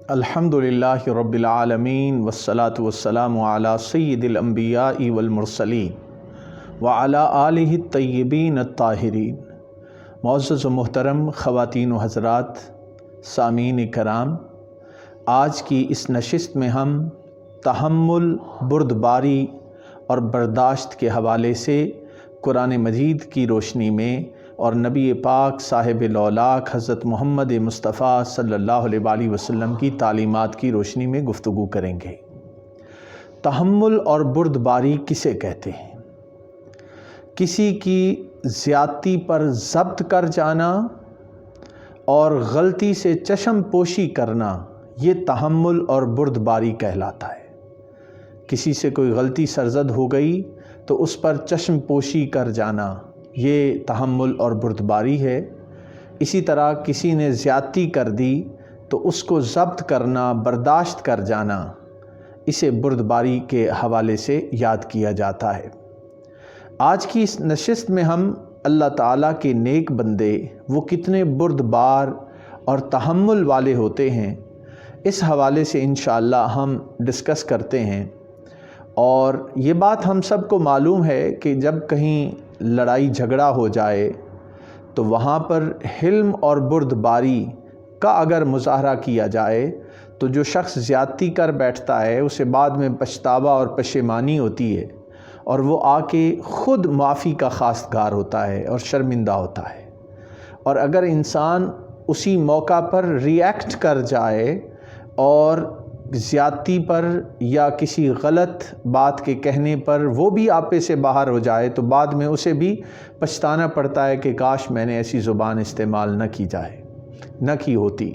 الحمدللہ رب العالمین والصلاة والسلام علی سید الانبیاء والمرسلین وعلی آلہ الطیبین الطاہرین۔ معزز و محترم خواتین و حضرات، سامعین کرام، آج کی اس نشست میں ہم تحمل، بردباری اور برداشت کے حوالے سے قرآن مجید کی روشنی میں اور نبی پاک صاحب الاولاق حضرت محمد مصطفیٰ صلی اللہ علیہ وآلہ وسلم کی تعلیمات کی روشنی میں گفتگو کریں گے۔ تحمل اور بردباری کسے کہتے ہیں؟ کسی کی زیادتی پر ضبط کر جانا اور غلطی سے چشم پوشی کرنا، یہ تحمل اور بردباری کہلاتا ہے۔ کسی سے کوئی غلطی سرزد ہو گئی تو اس پر چشم پوشی کر جانا، یہ تحمل اور بردباری ہے۔ اسی طرح کسی نے زیادتی کر دی تو اس کو ضبط کرنا، برداشت کر جانا، اسے بردباری کے حوالے سے یاد کیا جاتا ہے۔ آج کی اس نشست میں ہم اللہ تعالیٰ کے نیک بندے وہ کتنے بردبار اور تحمل والے ہوتے ہیں، اس حوالے سے انشاءاللہ ہم ڈسکس کرتے ہیں۔ اور یہ بات ہم سب کو معلوم ہے کہ جب کہیں لڑائی جھگڑا ہو جائے تو وہاں پر حلم اور بردباری کا اگر مظاہرہ کیا جائے تو جو شخص زیادتی کر بیٹھتا ہے اسے بعد میں پچھتاوا اور پشیمانی ہوتی ہے، اور وہ آ کے خود معافی کا خواستگار ہوتا ہے اور شرمندہ ہوتا ہے۔ اور اگر انسان اسی موقع پر ری ایکٹ کر جائے اور زیادتی پر یا کسی غلط بات کے کہنے پر وہ بھی آپے سے باہر ہو جائے تو بعد میں اسے بھی پچھتانا پڑتا ہے کہ کاش میں نے ایسی زبان استعمال نہ کی ہوتی۔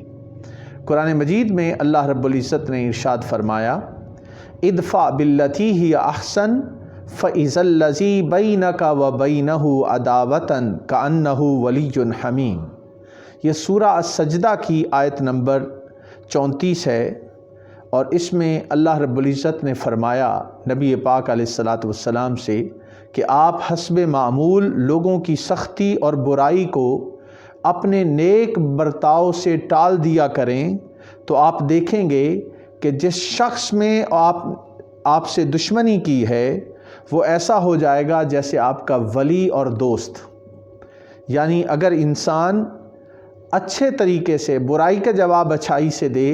قرآن مجید میں اللہ رب العزت نے ارشاد فرمایا، ادفع باللتی ہی احسن فاذا الذی بینک وبینہ عداوۃ کأنہ ولی حمیم۔ یہ سورہ السجدہ کی آیت نمبر 34 ہے، اور اس میں اللہ رب العزت نے فرمایا نبی پاک علیہ الصلاۃ والسلام سے کہ آپ حسب معمول لوگوں کی سختی اور برائی کو اپنے نیک برتاؤ سے ٹال دیا کریں، تو آپ دیکھیں گے کہ جس شخص میں آپ سے دشمنی کی ہے وہ ایسا ہو جائے گا جیسے آپ کا ولی اور دوست۔ یعنی اگر انسان اچھے طریقے سے برائی کا جواب اچھائی سے دے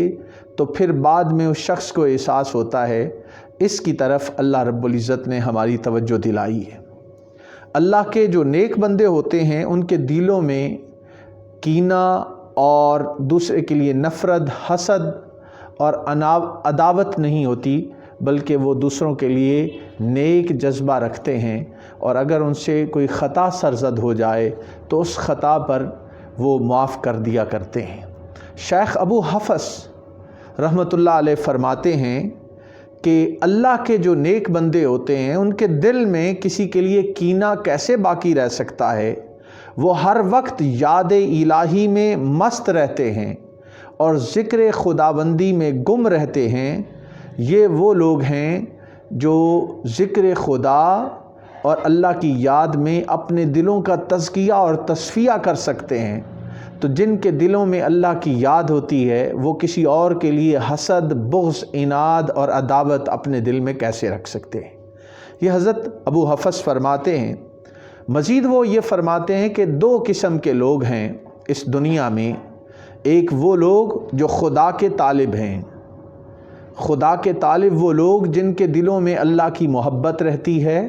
تو پھر بعد میں اس شخص کو احساس ہوتا ہے۔ اس کی طرف اللہ رب العزت نے ہماری توجہ دلائی ہے۔ اللہ کے جو نیک بندے ہوتے ہیں ان کے دلوں میں کینہ اور دوسرے کے لیے نفرت، حسد اور عداوت نہیں ہوتی، بلکہ وہ دوسروں کے لیے نیک جذبہ رکھتے ہیں، اور اگر ان سے کوئی خطا سرزد ہو جائے تو اس خطا پر وہ معاف کر دیا کرتے ہیں۔ شیخ ابو حفص رحمۃ اللہ علیہ فرماتے ہیں کہ اللہ کے جو نیک بندے ہوتے ہیں ان کے دل میں کسی کے لیے کینہ کیسے باقی رہ سکتا ہے؟ وہ ہر وقت یاد الہی میں مست رہتے ہیں اور ذکر خداوندی میں گم رہتے ہیں۔ یہ وہ لوگ ہیں جو ذکر خدا اور اللہ کی یاد میں اپنے دلوں کا تزکیہ اور تصفیہ کر سکتے ہیں۔ تو جن کے دلوں میں اللہ کی یاد ہوتی ہے وہ کسی اور کے لیے حسد، بغض، عناد اور عداوت اپنے دل میں کیسے رکھ سکتے ہیں؟ یہ حضرت ابو حفص فرماتے ہیں۔ مزید وہ یہ فرماتے ہیں کہ دو قسم کے لوگ ہیں اس دنیا میں۔ ایک وہ لوگ جو خدا کے طالب ہیں۔ خدا کے طالب وہ لوگ جن کے دلوں میں اللہ کی محبت رہتی ہے،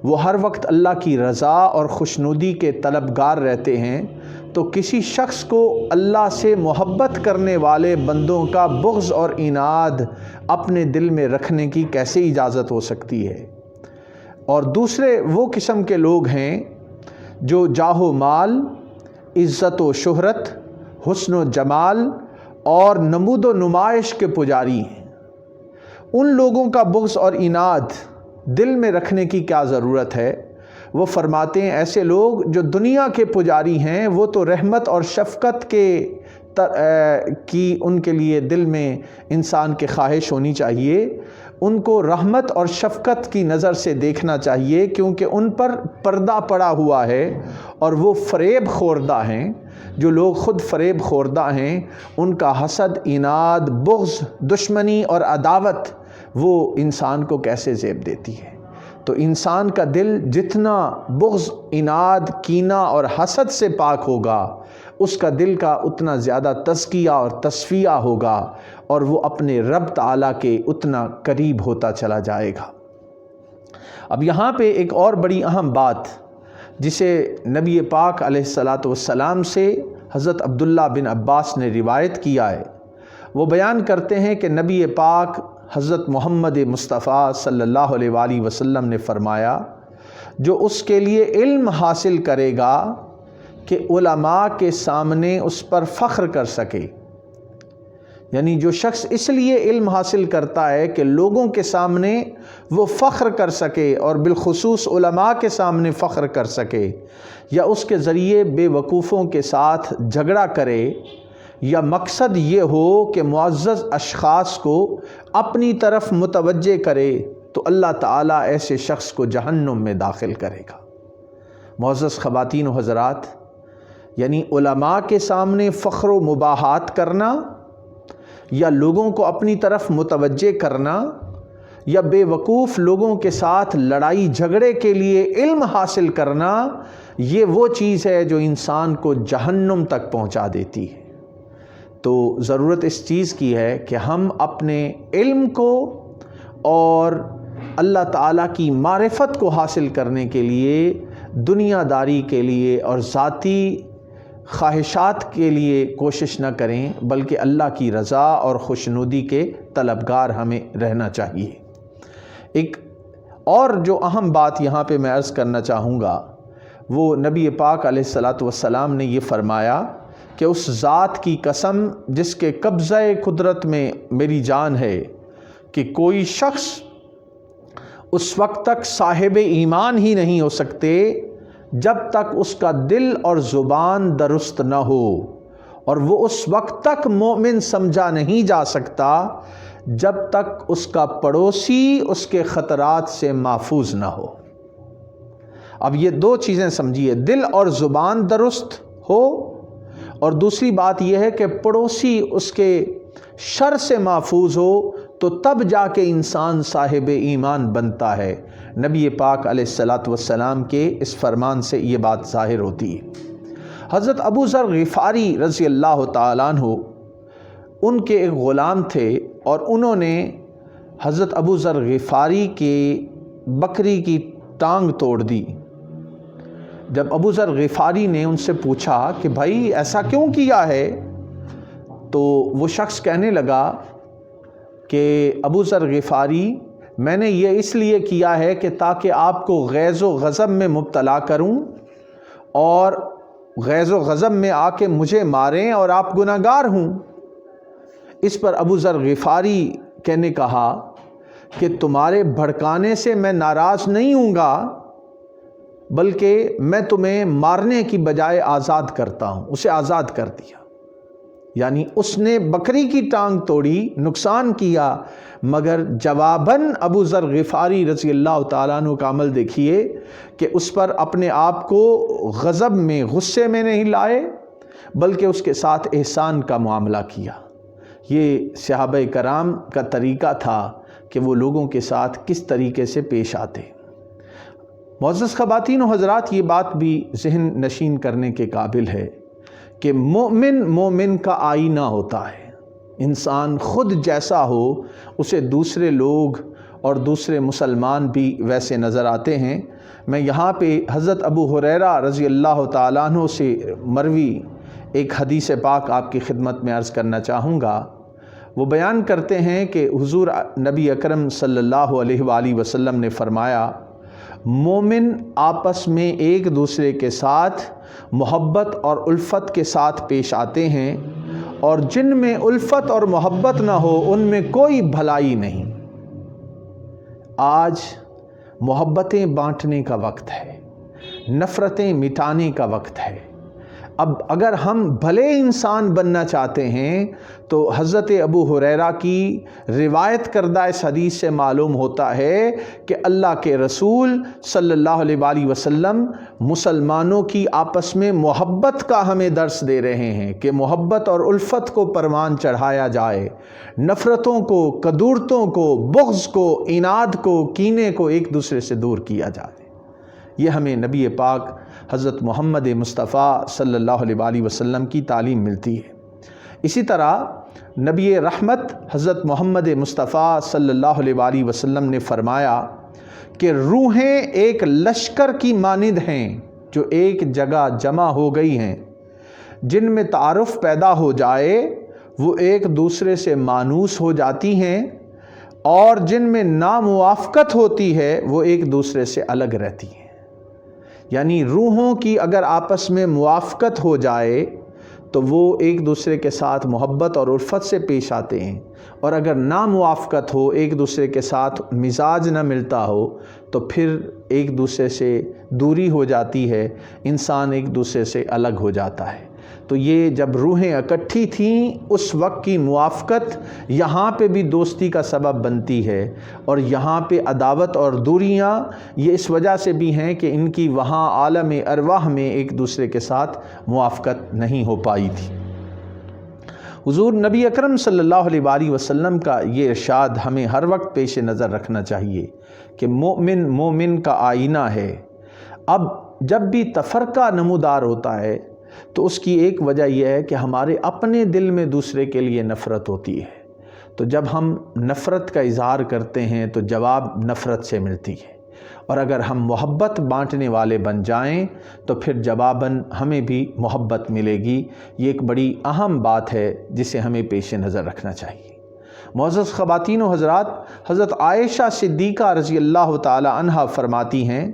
وہ ہر وقت اللہ کی رضا اور خوشنودی کے طلبگار رہتے ہیں۔ تو کسی شخص کو اللہ سے محبت کرنے والے بندوں کا بغض اور عناد اپنے دل میں رکھنے کی کیسے اجازت ہو سکتی ہے؟ اور دوسرے وہ قسم کے لوگ ہیں جو جاہ و مال، عزت و شہرت، حسن و جمال اور نمود و نمائش کے پجاری ہیں۔ ان لوگوں کا بغض اور عناد دل میں رکھنے کی کیا ضرورت ہے؟ وہ فرماتے ہیں ایسے لوگ جو دنیا کے پجاری ہیں وہ تو رحمت اور شفقت کی ان کے لیے دل میں انسان کے خواہش ہونی چاہیے۔ ان کو رحمت اور شفقت کی نظر سے دیکھنا چاہیے، کیونکہ ان پر پردہ پڑا ہوا ہے اور وہ فریب خوردہ ہیں، جو لوگ خود فریب خوردہ ہیں، ان کا حسد، اناد، بغض، دشمنی اور عداوت وہ انسان کو کیسے زیب دیتی ہے۔ تو انسان کا دل جتنا بغض، اناد، کینہ اور حسد سے پاک ہوگا، اس کا دل کا اتنا زیادہ تزکیہ اور تصفیہ ہوگا، اور وہ اپنے رب تعالیٰ کے اتنا قریب ہوتا چلا جائے گا۔ اب یہاں پہ ایک اور بڑی اہم بات جسے نبی پاک علیہ الصلاۃ والسلام سے حضرت عبداللہ بن عباس نے روایت کیا ہے، وہ بیان کرتے ہیں کہ نبی پاک حضرت محمد مصطفیٰ صلی اللہ علیہ وآلہ وسلم نے فرمایا، جو اس کے لیے علم حاصل کرے گا کہ علماء کے سامنے اس پر فخر کر سکے، یعنی جو شخص اس لیے علم حاصل کرتا ہے کہ لوگوں کے سامنے وہ فخر کر سکے، اور بالخصوص علماء کے سامنے فخر کر سکے، یا اس کے ذریعے بے وقوفوں کے ساتھ جھگڑا کرے، یا مقصد یہ ہو کہ معزز اشخاص کو اپنی طرف متوجہ کرے، تو اللہ تعالیٰ ایسے شخص کو جہنم میں داخل کرے گا۔ معزز خواتین و حضرات، یعنی علماء کے سامنے فخر و مباحات کرنا، یا لوگوں کو اپنی طرف متوجہ کرنا، یا بے وقوف لوگوں کے ساتھ لڑائی جھگڑے کے لیے علم حاصل کرنا، یہ وہ چیز ہے جو انسان کو جہنم تک پہنچا دیتی ہے۔ تو ضرورت اس چیز کی ہے کہ ہم اپنے علم کو اور اللہ تعالیٰ کی معرفت کو حاصل کرنے کے لیے، دنیا داری کے لیے اور ذاتی خواہشات کے لیے کوشش نہ کریں، بلکہ اللہ کی رضا اور خوشنودی کے طلبگار ہمیں رہنا چاہیے۔ ایک اور جو اہم بات یہاں پہ میں عرض کرنا چاہوں گا، وہ نبی پاک علیہ الصلاۃ والسلام نے یہ فرمایا کہ اس ذات کی قسم جس کے قبضہ قدرت میں میری جان ہے، کہ کوئی شخص اس وقت تک صاحب ایمان ہی نہیں ہو سکتے جب تک اس کا دل اور زبان درست نہ ہو، اور وہ اس وقت تک مومن سمجھا نہیں جا سکتا جب تک اس کا پڑوسی اس کے خطرات سے محفوظ نہ ہو۔ اب یہ دو چیزیں سمجھیے، دل اور زبان درست ہو، اور دوسری بات یہ ہے کہ پڑوسی اس کے شر سے محفوظ ہو، تو تب جا کے انسان صاحب ایمان بنتا ہے۔ نبی پاک علیہ الصلاۃ والسلام کے اس فرمان سے یہ بات ظاہر ہوتی ہے۔ حضرت ابو ذر غفاری رضی اللہ تعالیٰ عنہ، ان کے ایک غلام تھے، اور انہوں نے حضرت ابو ذر غفاری کے بکری کی ٹانگ توڑ دی۔ جب ابو ذر غفاری نے ان سے پوچھا کہ بھائی ایسا کیوں کیا ہے، تو وہ شخص کہنے لگا کہ ابو ذر غفاری، میں نے یہ اس لیے کیا ہے کہ تاکہ آپ کو غیظ و غضب میں مبتلا کروں، اور غیظ و غضب میں آ کے مجھے ماریں اور آپ گناہگار ہوں۔ اس پر ابو ذر غفاری نے کہا کہ تمہارے بھڑکانے سے میں ناراض نہیں ہوں گا، بلکہ میں تمہیں مارنے کی بجائے آزاد کرتا ہوں۔ اسے آزاد کر دیا، یعنی اس نے بکری کی ٹانگ توڑی، نقصان کیا، مگر جواباً ابو ذر غفاری رضی اللہ تعالیٰ عنہ کا عمل دیکھیے کہ اس پر اپنے آپ کو غضب میں، غصے میں نہیں لائے، بلکہ اس کے ساتھ احسان کا معاملہ کیا۔ یہ صحابہ کرام کا طریقہ تھا کہ وہ لوگوں کے ساتھ کس طریقے سے پیش آتے۔ معزز خواتین و حضرات، یہ بات بھی ذہن نشین کرنے کے قابل ہے کہ مومن کا آئینہ ہوتا ہے۔ انسان خود جیسا ہو، اسے دوسرے لوگ اور دوسرے مسلمان بھی ویسے نظر آتے ہیں۔ میں یہاں پہ حضرت ابو ہریرہ رضی اللہ تعالیٰ عنہ سے مروی ایک حدیث پاک آپ کی خدمت میں عرض کرنا چاہوں گا۔ وہ بیان کرتے ہیں کہ حضور نبی اکرم صلی اللہ علیہ وآلہ وسلم نے فرمایا، مومن آپس میں ایک دوسرے کے ساتھ محبت اور الفت کے ساتھ پیش آتے ہیں، اور جن میں الفت اور محبت نہ ہو ان میں کوئی بھلائی نہیں۔ آج محبتیں بانٹنے کا وقت ہے، نفرتیں مٹانے کا وقت ہے۔ اب اگر ہم بھلے انسان بننا چاہتے ہیں تو حضرت ابو ہریرہ کی روایت کردہ اس حدیث سے معلوم ہوتا ہے کہ اللہ کے رسول صلی اللہ علیہ وآلہ وسلم مسلمانوں کی آپس میں محبت کا ہمیں درس دے رہے ہیں کہ محبت اور الفت کو پروان چڑھایا جائے، نفرتوں کو، کدورتوں کو، بغض کو، عناد کو، کینے کو ایک دوسرے سے دور کیا جائے۔ یہ ہمیں نبی پاک حضرت محمد مصطفیٰ صلی اللہ علیہ وآلہ وسلم کی تعلیم ملتی ہے۔ اسی طرح نبی رحمت حضرت محمد مصطفیٰ صلی اللہ علیہ وآلہ وسلم نے فرمایا کہ روحیں ایک لشکر کی مانند ہیں جو ایک جگہ جمع ہو گئی ہیں، جن میں تعارف پیدا ہو جائے وہ ایک دوسرے سے مانوس ہو جاتی ہیں، اور جن میں ناموافقت ہوتی ہے وہ ایک دوسرے سے الگ رہتی ہیں۔ یعنی روحوں کی اگر آپس میں موافقت ہو جائے تو وہ ایک دوسرے کے ساتھ محبت اور الفت سے پیش آتے ہیں، اور اگر ناموافقت ہو، ایک دوسرے کے ساتھ مزاج نہ ملتا ہو تو پھر ایک دوسرے سے دوری ہو جاتی ہے، انسان ایک دوسرے سے الگ ہو جاتا ہے۔ تو یہ جب روحیں اکٹھی تھیں اس وقت کی موافقت یہاں پہ بھی دوستی کا سبب بنتی ہے، اور یہاں پہ عداوت اور دوریاں یہ اس وجہ سے بھی ہیں کہ ان کی وہاں عالم ارواح میں ایک دوسرے کے ساتھ موافقت نہیں ہو پائی تھی۔ حضور نبی اکرم صلی اللہ علیہ وآلہ وسلم کا یہ ارشاد ہمیں ہر وقت پیش نظر رکھنا چاہیے کہ مومن کا آئینہ ہے۔ اب جب بھی تفرقہ نمودار ہوتا ہے تو اس کی ایک وجہ یہ ہے کہ ہمارے اپنے دل میں دوسرے کے لیے نفرت ہوتی ہے، تو جب ہم نفرت کا اظہار کرتے ہیں تو جواب نفرت سے ملتی ہے، اور اگر ہم محبت بانٹنے والے بن جائیں تو پھر جواباً ہمیں بھی محبت ملے گی۔ یہ ایک بڑی اہم بات ہے جسے ہمیں پیش نظر رکھنا چاہیے۔ معزز خواتین و حضرات، حضرت عائشہ صدیقہ رضی اللہ تعالی عنہا فرماتی ہیں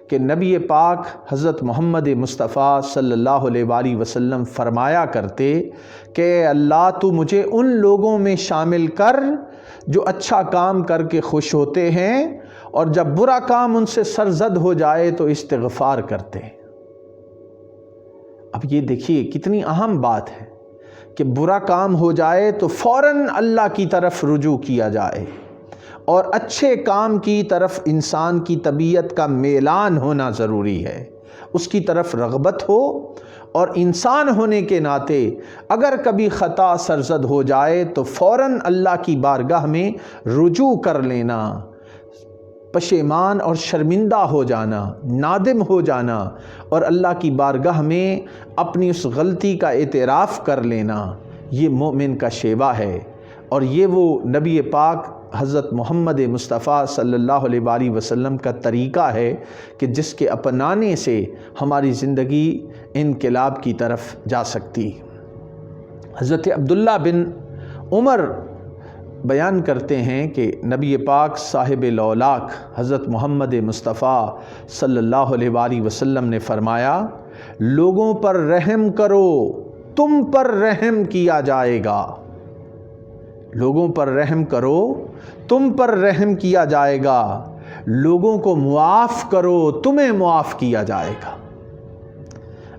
کہ نبی پاک حضرت محمد مصطفیٰ صلی اللہ علیہ وآلہ وسلم فرمایا کرتے کہ اللہ تو مجھے ان لوگوں میں شامل کر جو اچھا کام کر کے خوش ہوتے ہیں، اور جب برا کام ان سے سرزد ہو جائے تو استغفار کرتے ہیں۔ اب یہ دیکھیے کتنی اہم بات ہے کہ برا کام ہو جائے تو فوراً اللہ کی طرف رجوع کیا جائے، اور اچھے کام کی طرف انسان کی طبیعت کا میلان ہونا ضروری ہے، اس کی طرف رغبت ہو، اور انسان ہونے کے ناطے اگر کبھی خطا سرزد ہو جائے تو فوراً اللہ کی بارگاہ میں رجوع کر لینا، پشیمان اور شرمندہ ہو جانا، نادم ہو جانا، اور اللہ کی بارگاہ میں اپنی اس غلطی کا اعتراف کر لینا، یہ مومن کا شیوہ ہے، اور یہ وہ نبی پاک حضرت محمد مصطفیٰ صلی اللہ علیہ وآلہ وسلم کا طریقہ ہے کہ جس کے اپنانے سے ہماری زندگی انقلاب کی طرف جا سکتی۔ حضرت عبداللہ بن عمر بیان کرتے ہیں کہ نبی پاک صاحب لولاک حضرت محمد مصطفیٰ صلی اللہ علیہ وآلہ وسلم نے فرمایا، لوگوں پر رحم کرو تم پر رحم کیا جائے گا، لوگوں پر رحم کرو تم پر رحم کیا جائے گا، لوگوں کو معاف کرو تمہیں معاف کیا جائے گا۔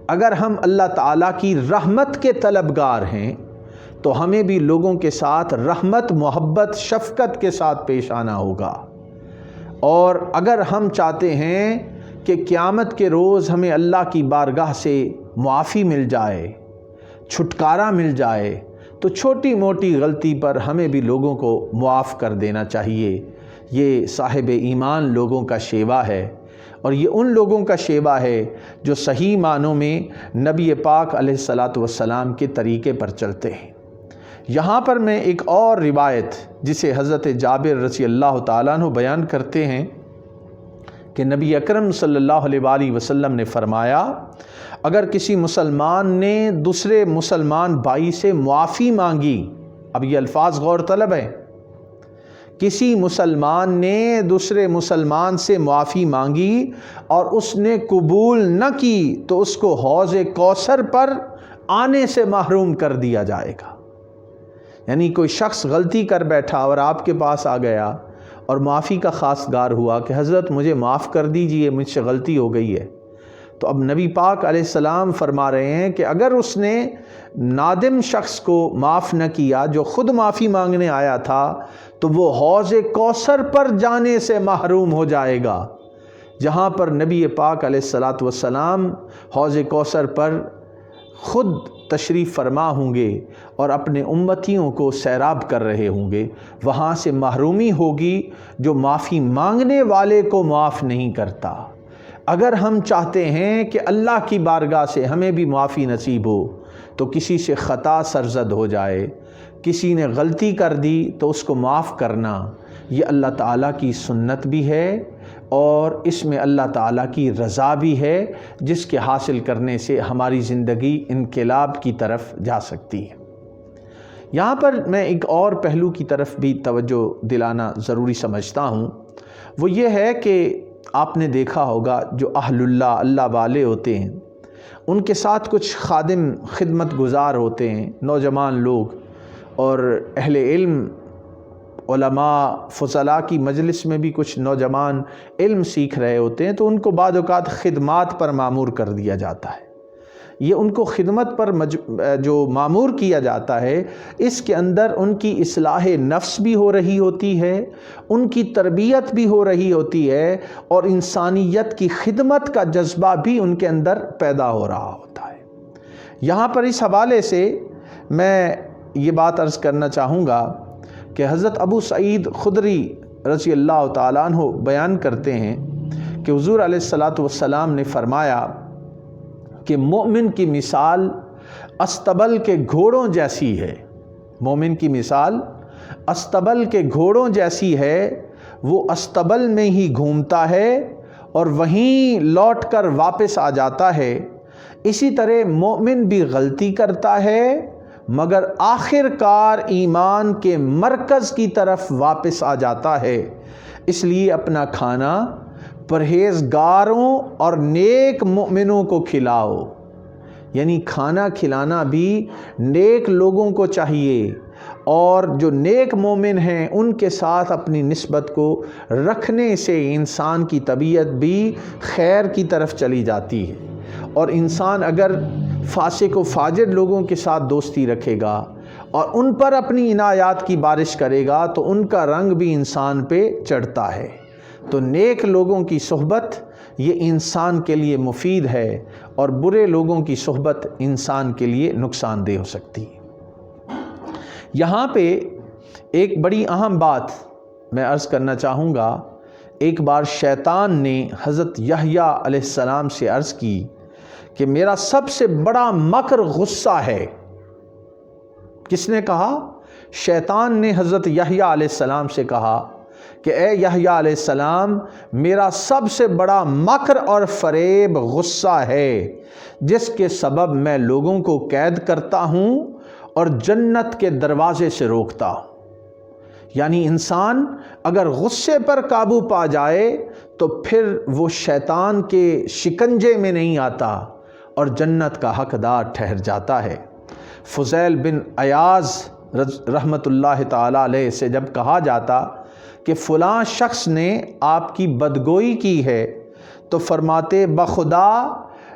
اگر ہم اللہ تعالیٰ کی رحمت کے طلبگار ہیں تو ہمیں بھی لوگوں کے ساتھ رحمت، محبت، شفقت کے ساتھ پیش آنا ہوگا، اور اگر ہم چاہتے ہیں کہ قیامت کے روز ہمیں اللہ کی بارگاہ سے معافی مل جائے، چھٹکارا مل جائے، تو چھوٹی موٹی غلطی پر ہمیں بھی لوگوں کو معاف کر دینا چاہیے۔ یہ صاحب ایمان لوگوں کا شیوہ ہے، اور یہ ان لوگوں کا شیوہ ہے جو صحیح معنوں میں نبی پاک علیہ الصلاۃ والسلام کے طریقے پر چلتے ہیں۔ یہاں پر میں ایک اور روایت جسے حضرت جابر رضی اللہ تعالیٰ عنہ بیان کرتے ہیں کہ نبی اکرم صلی اللہ علیہ وآلہ وسلم نے فرمایا، اگر کسی مسلمان نے دوسرے مسلمان بھائی سے معافی مانگی، اب یہ الفاظ غور طلب ہے، کسی مسلمان نے دوسرے مسلمان سے معافی مانگی اور اس نے قبول نہ کی تو اس کو حوض کوثر پر آنے سے محروم کر دیا جائے گا۔ یعنی کوئی شخص غلطی کر بیٹھا اور آپ کے پاس آ گیا اور معافی کا خواستگار ہوا کہ حضرت مجھے معاف کر دیجئے، مجھ سے غلطی ہو گئی ہے، تو اب نبی پاک علیہ السلام فرما رہے ہیں کہ اگر اس نے نادم شخص کو معاف نہ کیا جو خود معافی مانگنے آیا تھا تو وہ حوض کوثر پر جانے سے محروم ہو جائے گا، جہاں پر نبی پاک علیہ السلام حوض کوثر پر خود تشریف فرما ہوں گے اور اپنے امتیوں کو سیراب کر رہے ہوں گے، وہاں سے محرومی ہوگی جو معافی مانگنے والے کو معاف نہیں کرتا۔ اگر ہم چاہتے ہیں کہ اللہ کی بارگاہ سے ہمیں بھی معافی نصیب ہو تو کسی سے خطا سرزد ہو جائے، کسی نے غلطی کر دی تو اس کو معاف کرنا، یہ اللہ تعالیٰ کی سنت بھی ہے اور اس میں اللہ تعالیٰ کی رضا بھی ہے، جس کے حاصل کرنے سے ہماری زندگی انقلاب کی طرف جا سکتی ہے۔ یہاں پر میں ایک اور پہلو کی طرف بھی توجہ دلانا ضروری سمجھتا ہوں، وہ یہ ہے کہ آپ نے دیکھا ہوگا جو اہل اللہ والے ہوتے ہیں ان کے ساتھ کچھ خادم خدمت گزار ہوتے ہیں، نوجوان لوگ، اور اہل علم علماء فضلاء کی مجلس میں بھی کچھ نوجوان علم سیکھ رہے ہوتے ہیں، تو ان کو بعض اوقات خدمات پر معمور کر دیا جاتا ہے۔ یہ ان کو خدمت پر جو معمور کیا جاتا ہے، اس کے اندر ان کی اصلاح نفس بھی ہو رہی ہوتی ہے، ان کی تربیت بھی ہو رہی ہوتی ہے، اور انسانیت کی خدمت کا جذبہ بھی ان کے اندر پیدا ہو رہا ہوتا ہے۔ یہاں پر اس حوالے سے میں یہ بات عرض کرنا چاہوں گا کہ حضرت ابو سعید خدری رضی اللہ تعالیٰ عنہ بیان کرتے ہیں کہ حضور علیہ السلام نے فرمایا کہ مومن کی مثال استبل کے گھوڑوں جیسی ہے۔ مومن کی مثال استبل کے گھوڑوں جیسی ہے، وہ استبل میں ہی گھومتا ہے اور وہیں لوٹ کر واپس آ جاتا ہے۔ اسی طرح مومن بھی غلطی کرتا ہے مگر آخر کار ایمان کے مرکز کی طرف واپس آ جاتا ہے۔ اس لیے اپنا کھانا پرہیزگاروں اور نیک مومنوں کو کھلاؤ، یعنی کھانا کھلانا بھی نیک لوگوں کو چاہیے، اور جو نیک مومن ہیں ان کے ساتھ اپنی نسبت کو رکھنے سے انسان کی طبیعت بھی خیر کی طرف چلی جاتی ہے۔ اور انسان اگر فاسق و فاجر لوگوں کے ساتھ دوستی رکھے گا اور ان پر اپنی عنایات کی بارش کرے گا تو ان کا رنگ بھی انسان پہ چڑھتا ہے۔ تو نیک لوگوں کی صحبت یہ انسان کے لیے مفید ہے، اور برے لوگوں کی صحبت انسان کے لیے نقصان دہ ہو سکتی ہے۔ یہاں پہ ایک بڑی اہم بات میں عرض کرنا چاہوں گا۔ ایک بار شیطان نے حضرت یحییٰ علیہ السلام سے عرض کی کہ میرا سب سے بڑا مکر غصہ ہے۔ کس نے کہا؟ شیطان نے حضرت یحییٰ علیہ السلام سے کہا کہ اے یحییٰ علیہ السلام، میرا سب سے بڑا مکر اور فریب غصہ ہے، جس کے سبب میں لوگوں کو قید کرتا ہوں اور جنت کے دروازے سے روکتا ہوں۔ یعنی انسان اگر غصے پر قابو پا جائے تو پھر وہ شیطان کے شکنجے میں نہیں آتا اور جنت کا حقدار ٹھہر جاتا ہے۔ فضیل بن عیاض رحمۃ اللہ تعالیٰ علیہ سے جب کہا جاتا کہ فلاں شخص نے آپ کی بدگوئی کی ہے تو فرماتے بخدا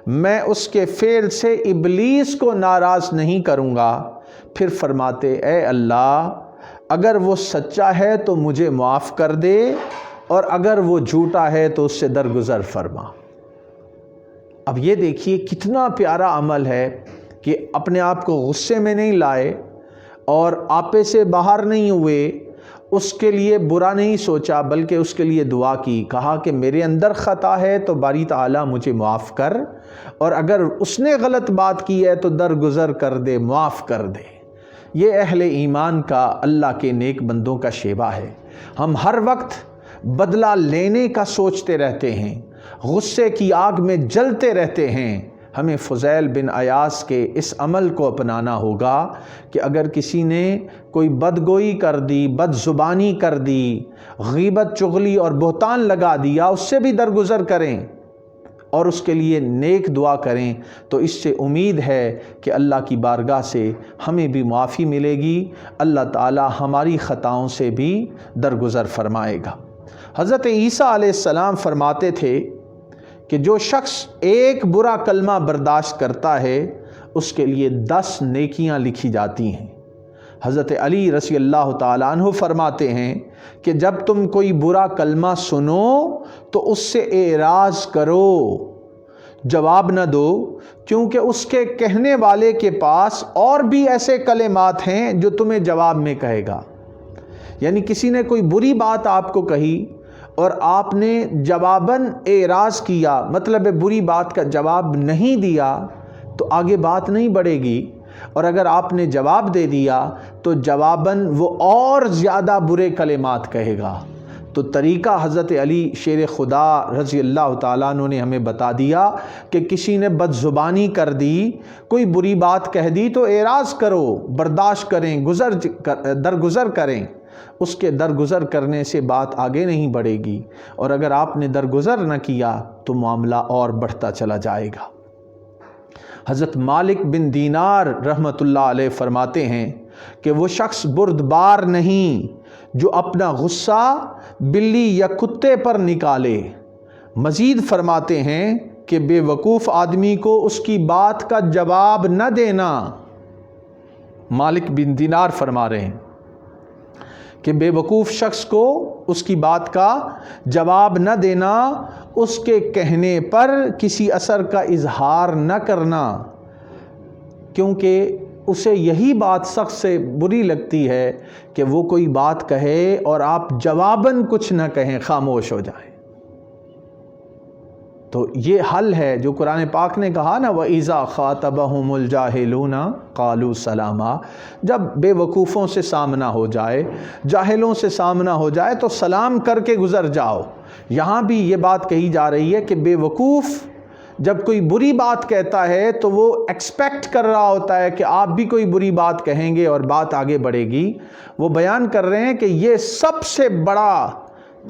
میں اس کے فعل سے ابلیس کو ناراض نہیں کروں گا۔ پھر فرماتے اے اللہ، اگر وہ سچا ہے تو مجھے معاف کر دے، اور اگر وہ جھوٹا ہے تو اس سے درگزر فرما۔ اب یہ دیکھیے کتنا پیارا عمل ہے کہ اپنے آپ کو غصے میں نہیں لائے اور آپے سے باہر نہیں ہوئے، اس کے لیے برا نہیں سوچا بلکہ اس کے لیے دعا کی، کہا کہ میرے اندر خطا ہے تو باری تعالیٰ مجھے معاف کر، اور اگر اس نے غلط بات کی ہے تو درگزر کر دے، معاف کر دے۔ یہ اہل ایمان کا، اللہ کے نیک بندوں کا شیوا ہے۔ ہم ہر وقت بدلہ لینے کا سوچتے رہتے ہیں، غصے کی آگ میں جلتے رہتے ہیں۔ ہمیں فضیل بن عیاض کے اس عمل کو اپنانا ہوگا کہ اگر کسی نے کوئی بدگوئی کر دی، بد زبانی کر دی، غیبت چغلی اور بہتان لگا دیا، اس سے بھی درگزر کریں اور اس کے لیے نیک دعا کریں، تو اس سے امید ہے کہ اللہ کی بارگاہ سے ہمیں بھی معافی ملے گی، اللہ تعالی ہماری خطاؤں سے بھی درگزر فرمائے گا۔ حضرت عیسیٰ علیہ السلام فرماتے تھے کہ جو شخص ایک برا کلمہ برداشت کرتا ہے اس کے لیے 10 نیکیاں لکھی جاتی ہیں۔ حضرت علی رضی اللہ تعالیٰ عنہ فرماتے ہیں کہ جب تم کوئی برا کلمہ سنو تو اس سے اعراض کرو، جواب نہ دو، کیونکہ اس کے کہنے والے کے پاس اور بھی ایسے کلمات ہیں جو تمہیں جواب میں کہے گا۔ یعنی کسی نے کوئی بری بات آپ کو کہی اور آپ نے جواباً اعراض کیا، مطلب بری بات کا جواب نہیں دیا، تو آگے بات نہیں بڑھے گی، اور اگر آپ نے جواب دے دیا تو جواباً وہ اور زیادہ برے کلمات کہے گا۔ تو طریقہ حضرت علی شیر خدا رضی اللہ تعالیٰ عنہ نے ہمیں بتا دیا کہ کسی نے بد زبانی کر دی، کوئی بری بات کہہ دی تو اعراض کرو، برداشت کریں، درگزر کریں۔ اس کے درگزر کرنے سے بات آگے نہیں بڑھے گی، اور اگر آپ نے درگزر نہ کیا تو معاملہ اور بڑھتا چلا جائے گا۔ حضرت مالک بن دینار رحمۃ اللہ علیہ فرماتے ہیں کہ وہ شخص بردبار نہیں جو اپنا غصہ بلی یا کتے پر نکالے۔ مزید فرماتے ہیں کہ بے وقوف آدمی کو اس کی بات کا جواب نہ دینا، مالک بن دینار فرما رہے ہیں کہ بے وقوف شخص کو اس کی بات کا جواب نہ دینا، اس کے کہنے پر کسی اثر کا اظہار نہ کرنا، کیونکہ اسے یہی بات سخت سے بری لگتی ہے کہ وہ کوئی بات کہے اور آپ جواباً کچھ نہ کہیں، خاموش ہو جائیں۔ تو یہ حل ہے جو قرآن پاک نے کہا نا، وَإِذَا خَاطَبَهُمُ الْجَاهِلُونَ قَالُوا سَلَامًا، جب بے وقوفوں سے سامنا ہو جائے، جاہلوں سے سامنا ہو جائے تو سلام کر کے گزر جاؤ۔ یہاں بھی یہ بات کہی جا رہی ہے کہ بے وقوف جب کوئی بری بات کہتا ہے تو وہ ایکسپیکٹ کر رہا ہوتا ہے کہ آپ بھی کوئی بری بات کہیں گے اور بات آگے بڑھے گی۔ وہ بیان کر رہے ہیں کہ یہ سب سے بڑا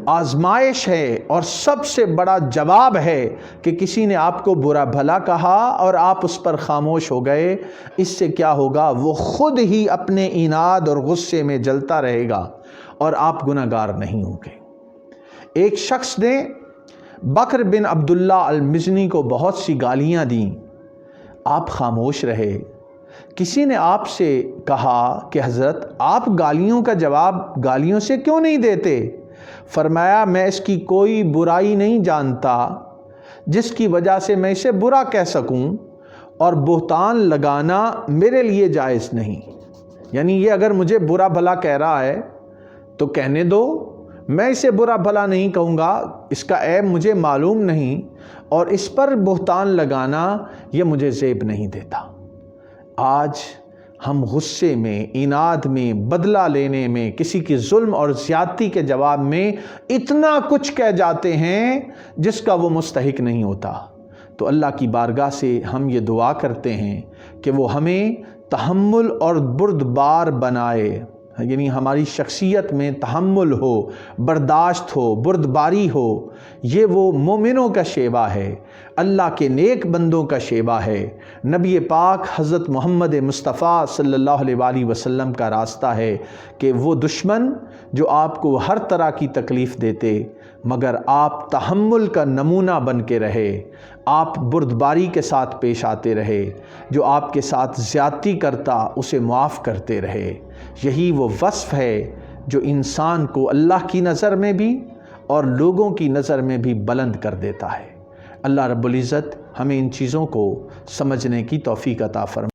آزمائش ہے اور سب سے بڑا جواب ہے کہ کسی نے آپ کو برا بھلا کہا اور آپ اس پر خاموش ہو گئے۔ اس سے کیا ہوگا؟ وہ خود ہی اپنے اناد اور غصے میں جلتا رہے گا اور آپ گناہگار نہیں ہوں گے۔ ایک شخص نے بکر بن عبداللہ المزنی کو بہت سی گالیاں دیں، آپ خاموش رہے۔ کسی نے آپ سے کہا کہ حضرت آپ گالیوں کا جواب گالیوں سے کیوں نہیں دیتے؟ فرمایا میں اس کی کوئی برائی نہیں جانتا جس کی وجہ سے میں اسے برا کہہ سکوں، اور بہتان لگانا میرے لیے جائز نہیں۔ یعنی یہ اگر مجھے برا بھلا کہہ رہا ہے تو کہنے دو، میں اسے برا بھلا نہیں کہوں گا، اس کا عیب مجھے معلوم نہیں، اور اس پر بہتان لگانا یہ مجھے زیب نہیں دیتا۔ آج ہم غصے میں، اناد میں، بدلہ لینے میں، کسی کی ظلم اور زیادتی کے جواب میں اتنا کچھ کہہ جاتے ہیں جس کا وہ مستحق نہیں ہوتا۔ تو اللہ کی بارگاہ سے ہم یہ دعا کرتے ہیں کہ وہ ہمیں تحمل اور بردبار بنائے، یعنی ہماری شخصیت میں تحمل ہو، برداشت ہو، بردباری ہو۔ یہ وہ مومنوں کا شیوا ہے، اللہ کے نیک بندوں کا شیوا ہے، نبی پاک حضرت محمد مصطفیٰ صلی اللہ علیہ وآلہ وسلم کا راستہ ہے کہ وہ دشمن جو آپ کو ہر طرح کی تکلیف دیتے مگر آپ تحمل کا نمونہ بن کے رہے، آپ بردباری کے ساتھ پیش آتے رہے، جو آپ کے ساتھ زیادتی کرتا اسے معاف کرتے رہے۔ یہی وہ وصف ہے جو انسان کو اللہ کی نظر میں بھی اور لوگوں کی نظر میں بھی بلند کر دیتا ہے۔ اللہ رب العزت ہمیں ان چیزوں کو سمجھنے کی توفیق عطا فرمائے۔